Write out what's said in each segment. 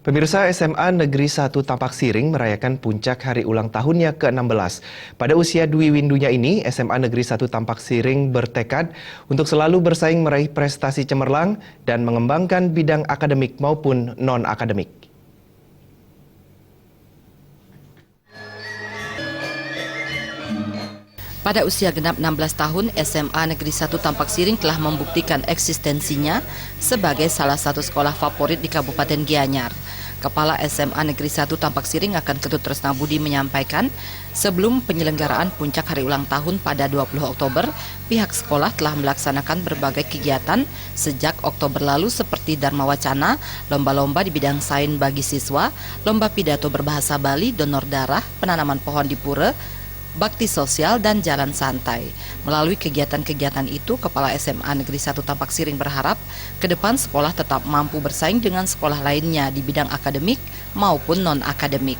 Pemirsa, SMA Negeri 1 Tampak Siring merayakan puncak hari ulang tahunnya ke-16. Pada usia Dwi Windunya ini, SMA Negeri 1 Tampak Siring bertekad untuk selalu bersaing meraih prestasi cemerlang dan mengembangkan bidang akademik maupun non-akademik. Pada usia genap 16 tahun, SMA Negeri 1 Tampak Siring telah membuktikan eksistensinya sebagai salah satu sekolah favorit di Kabupaten Gianyar. Kepala SMA Negeri 1 Tampak Siring akan Ketut Tresna Budi menyampaikan, sebelum penyelenggaraan puncak hari ulang tahun pada 20 Oktober, pihak sekolah telah melaksanakan berbagai kegiatan sejak Oktober lalu seperti Dharma Wacana, lomba-lomba di bidang sains bagi siswa, lomba pidato berbahasa Bali, donor darah, penanaman pohon di pura, bakti sosial, dan jalan santai. Melalui kegiatan-kegiatan itu, Kepala SMA Negeri 1 Tampak Siring berharap ke depan sekolah tetap mampu bersaing dengan sekolah lainnya di bidang akademik maupun non-akademik.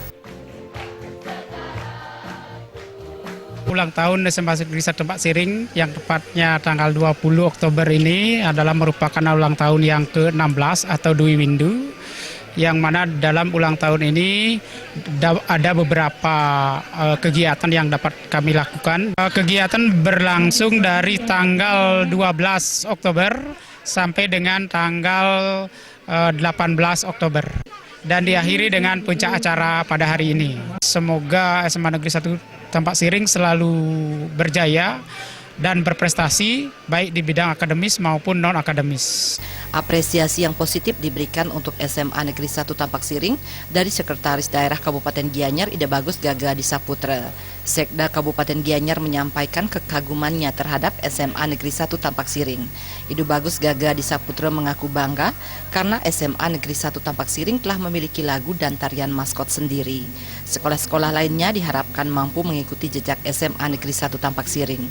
Ulang tahun SMA Negeri 1 Tampak Siring yang tepatnya tanggal 20 Oktober ini adalah merupakan ulang tahun yang ke-16 atau Dwi Windu, yang mana dalam ulang tahun ini ada beberapa kegiatan yang dapat kami lakukan. Kegiatan berlangsung dari tanggal 12 Oktober sampai dengan tanggal 18 Oktober dan diakhiri dengan puncak acara pada hari ini. Semoga SMA Negeri 1 Tampak Siring selalu berjaya dan berprestasi baik di bidang akademis maupun non-akademis. Apresiasi yang positif diberikan untuk SMA Negeri 1 Tampak Siring dari Sekretaris Daerah Kabupaten Gianyar Ida Bagus Gaga Disaputra. Sekda Kabupaten Gianyar menyampaikan kekagumannya terhadap SMA Negeri 1 Tampak Siring. Ida Bagus Gaga Disaputra mengaku bangga karena SMA Negeri 1 Tampak Siring telah memiliki lagu dan tarian maskot sendiri. Sekolah-sekolah lainnya diharapkan mampu mengikuti jejak SMA Negeri 1 Tampak Siring.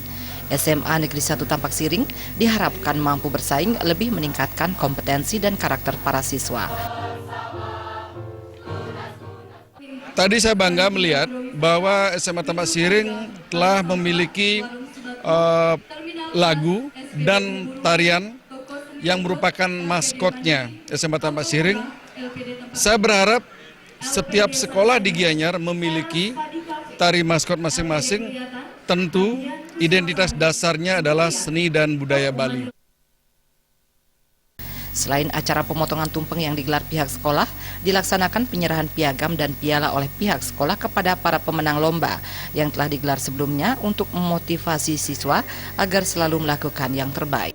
SMA Negeri 1 Tampak Siring diharapkan mampu bersaing lebih meningkatkan kompetensi dan karakter para siswa. Tadi saya bangga melihat bahwa SMA Tampak Siring telah memiliki lagu dan tarian yang merupakan maskotnya SMA Tampak Siring. Saya berharap setiap sekolah di Gianyar memiliki tari maskot masing-masing. Tentu identitas dasarnya adalah seni dan budaya Bali. Selain acara pemotongan tumpeng yang digelar pihak sekolah, dilaksanakan penyerahan piagam dan piala oleh pihak sekolah kepada para pemenang lomba yang telah digelar sebelumnya untuk memotivasi siswa agar selalu melakukan yang terbaik.